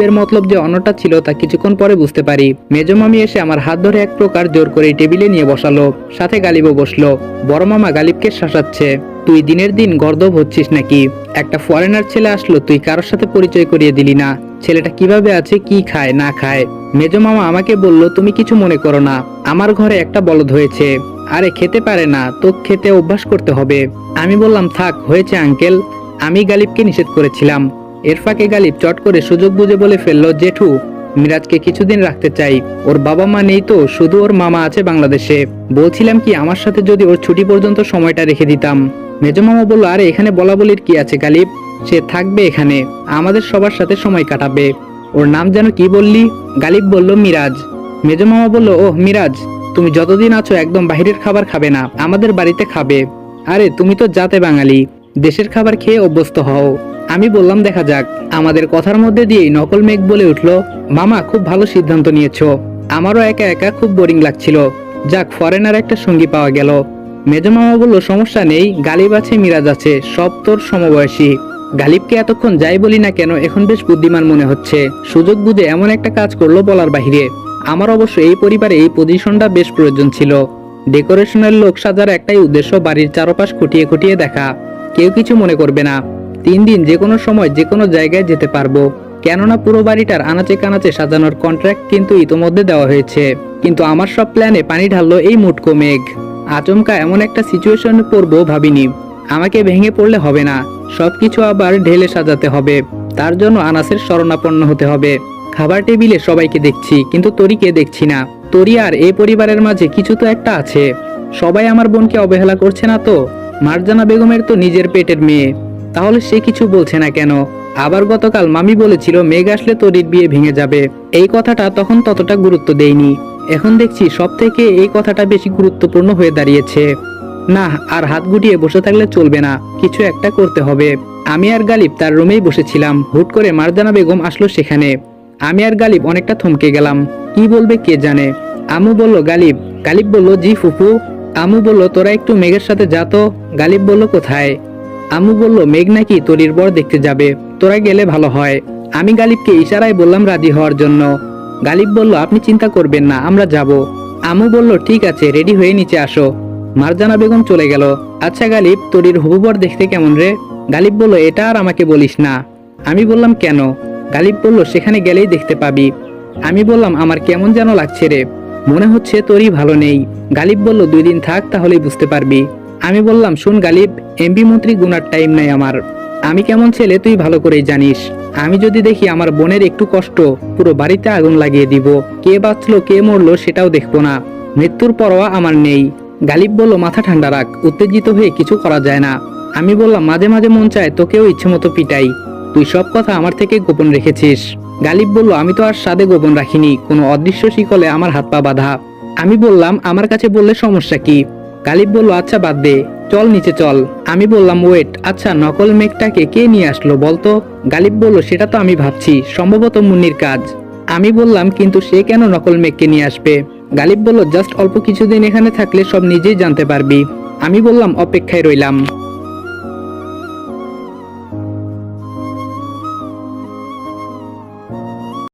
এর মতলব যে অন্যটা ছিল তা কিছুক্ষণ পরে বুঝতে পারি। মেজো মামি এসে আমার হাত ধরে এক প্রকার জোর করে টেবিলে নিয়ে বসালো, সাথে গালিবও বসলো। বড় মামা গালিবকে শাসাচ্ছে, তুই দিনের দিন গর্দভ হচ্ছিস নাকি? একটা ফরেনার ছেলে আসলো, তুই কারোর সাথে পরিচয় করিয়ে দিলি না। ছেলেটা কিভাবে আছে, কি খায় না খায়। মেজো মামা আমাকে বলল, তুমি কিছু মনে করো না, আমার ঘরে একটা বলদ হয়েছে, আরে খেতে পারে না, তো খেতে অভ্যাস করতে হবে। আমি বললাম, থাক হয়েছে আঙ্কেল, আমি গালিবকে নিষেধ করেছিলাম। এর ফাঁকে গালিব চট করে সুযোগ বুঝে বলে ফেললো, জেঠু মিরাজকে কিছুদিন রাখতে চাই, ওর বাবা মা নেই তো, শুধু ওর মামা আছে বাংলাদেশে। বলছিলাম কি আমার সাথে যদি ওর ছুটি পর্যন্ত সময়টা রেখে দিতাম। মেজো মামা বলল, আরে এখানে বলা বলির কি আছে গালিব, সে থাকবে এখানে, আমাদের সবার সাথে সময় কাটাবে। ওর নাম যেন কি বললি? গালিব বলল, মিরাজ। মেজো মামা বলল, ওহ মিরাজ, তুমি যতদিন আছো একদম বাইরের খাবার খাবে না, আমাদের বাড়িতে খাবে। আরে তুমি তো জাতে বাঙালি, দেশের খাবার খেয়ে অভ্যস্ত হও। আমি বললাম, দেখা যাক। আমাদের কথার মধ্যে দিয়েই নকল মেঘ বলে উঠল, মামা খুব ভালো সিদ্ধান্ত নিয়েছো, আমারও একা একা খুব বোরিং লাগছিল, যাক ফরেনার একটা সঙ্গী পাওয়া গেল। মেজো মামা বলল, সমস্যা নেই, গালিব আছে মিরাজ আছে, সব তোর সমবয়সী। গালিবকে এতক্ষণ যাই বলি না কেন এখন বেশ বুদ্ধিমান মনে হচ্ছে, সুযোগ বুঝে এমন একটা কাজ করলো বলার বাহিরে। আমার অবশ্য এই পরিবারে এই পজিশনটা বেশ প্রয়োজন ছিল। ডেকোরেশনের লোক সাজার একটাই উদ্দেশ্য, বাড়ির চারপাশ খুঁটিয়ে খুঁটিয়ে দেখা, কেউ কিছু মনে করবে না। 3 দিন যে কোনো সময় যে কোনো জায়গায় যেতে পারবো, কেননা পুরো বাড়িটার আনাচে কানাচে সাজানোর কন্ট্রাক্ট কিন্তু ইতোমধ্যে দেওয়া হয়েছে। কিন্তু আমার সব প্ল্যানে পানি ঢাললো এই মুটকো মেঘ। আচমকা এমন একটা সিচুয়েশনে পড়বো ভাবিনি। আমাকে ভেঙে পড়লে হবে না, সবকিছু আবার ঢেলে সাজাতে হবে, তার জন্য আনাসের শরণাপন্ন হতে হবে। খাবার টেবিলে সবাইকে দেখছি, কিন্তু তরিকে দেখছি না। তরি আর এই পরিবারের মাঝে কিছু তো একটা আছে। সবাই আমার বোনকে অবহেলা করছে না তো? মারজানা বেগমের তো নিজের পেটের মেয়ে, তাহলে সে কিছু বলছে না কেন? আবার গতকাল মামি বলেছিল মেঘ আসলে তরির বিয়ে ভেঙে যাবে, এই কথাটা তখন ততটা গুরুত্ব দেইনি। এখন দেখছি সব থেকে এই কথাটা বেশি গুরুত্বপূর্ণ হয়ে দাঁড়িয়েছে। না, আর হাত গুটিয়ে বসে থাকলে চলবে না, কিছু একটা করতে হবে। আমি আর গালিব তার রুমেই বসেছিলাম, হুট করে মারজানা বেগম আসলো সেখানে। আমি আর গালিব অনেকটা থমকে গেলাম, কি বলবে কে জানে। আমু বলল, গালিব। গালিব বলল, জি ফুফু। আমু বলল, তোরা একটু মেঘের সাথে যা তো। গালিব বলল, কোথায়? আমু বলল, মেঘ নাকি তরির বর দেখতে যাবে, তোরা গেলে ভালো হয়। আমি গালিবকে ইশারায় বললাম রাজি হওয়ার জন্য। গালিব বলল, আপনি চিন্তা করবেন না, আমরা যাব। আমু বলল, ঠিক আছে, রেডি হয়ে নিচে আসো। মারজানা বেগম চলে গেল। আচ্ছা গালিব, তরির হবু বর দেখতে কেমন রে? গালিব বলল, এটা আর আমাকে বলিস না। আমি বললাম, কেন? গালিব বলল, সেখানে গেলেই দেখতে পাবি। আমি বললাম, আমার কেমন যেন লাগছে রে, মনে হচ্ছে তরি ভালো নেই। গালিব বলল, 2 দিন থাক, তাহলেই বুঝতে পারবি। আমি বললাম, শুন গালিব, এমপি মন্ত্রী গুনার টাইম নাই আমার। আমি কেমন ছেলে তুই ভালো করেই জানিস। আমি যদি দেখি আমার বোনের একটু কষ্ট, পুরো বাড়িতে আগুন লাগিয়ে দিব। কে বাঁচলো কে মরলো সেটাও দেখবো না, মৃত্যুর পরোয়া আমার নেই। গালিব বলল, মাথা ঠান্ডা রাখ, উত্তেজিত হয়ে কিছু করা যায় না। আমি বললাম, মাঝে মাঝে মন চায় তোকেও ইচ্ছে মতো পিটাই, তুই সব কথা আমার থেকে গোপন রেখেছিস। গালিব বলল, আমি তো আর সাদে গোপন রাখিনি, কোনো অদৃশ্য শিকলে আমার হাত পা বাঁধা। আমি বললাম, আমার কাছে বললে সমস্যা কি? গালিব বলল, আচ্ছা বাদ দে, চল নিচে চল। আমি বললাম, ওয়েট, আচ্ছা নকল মেঘটাকে কে নিয়ে আসলো বলতো? গালিব বলল, সেটা তো আমি ভাবছি, সম্ভবত মুন্নির কাজ। আমি বললাম, কিন্তু সে কেন নকল মেঘকে নিয়ে আসবে? গালিব বলল, জাস্ট অল্প কিছুদিন এখানে থাকলে সব নিজেই জানতে পারবি। আমি বললাম, অপেক্ষায় রইলাম।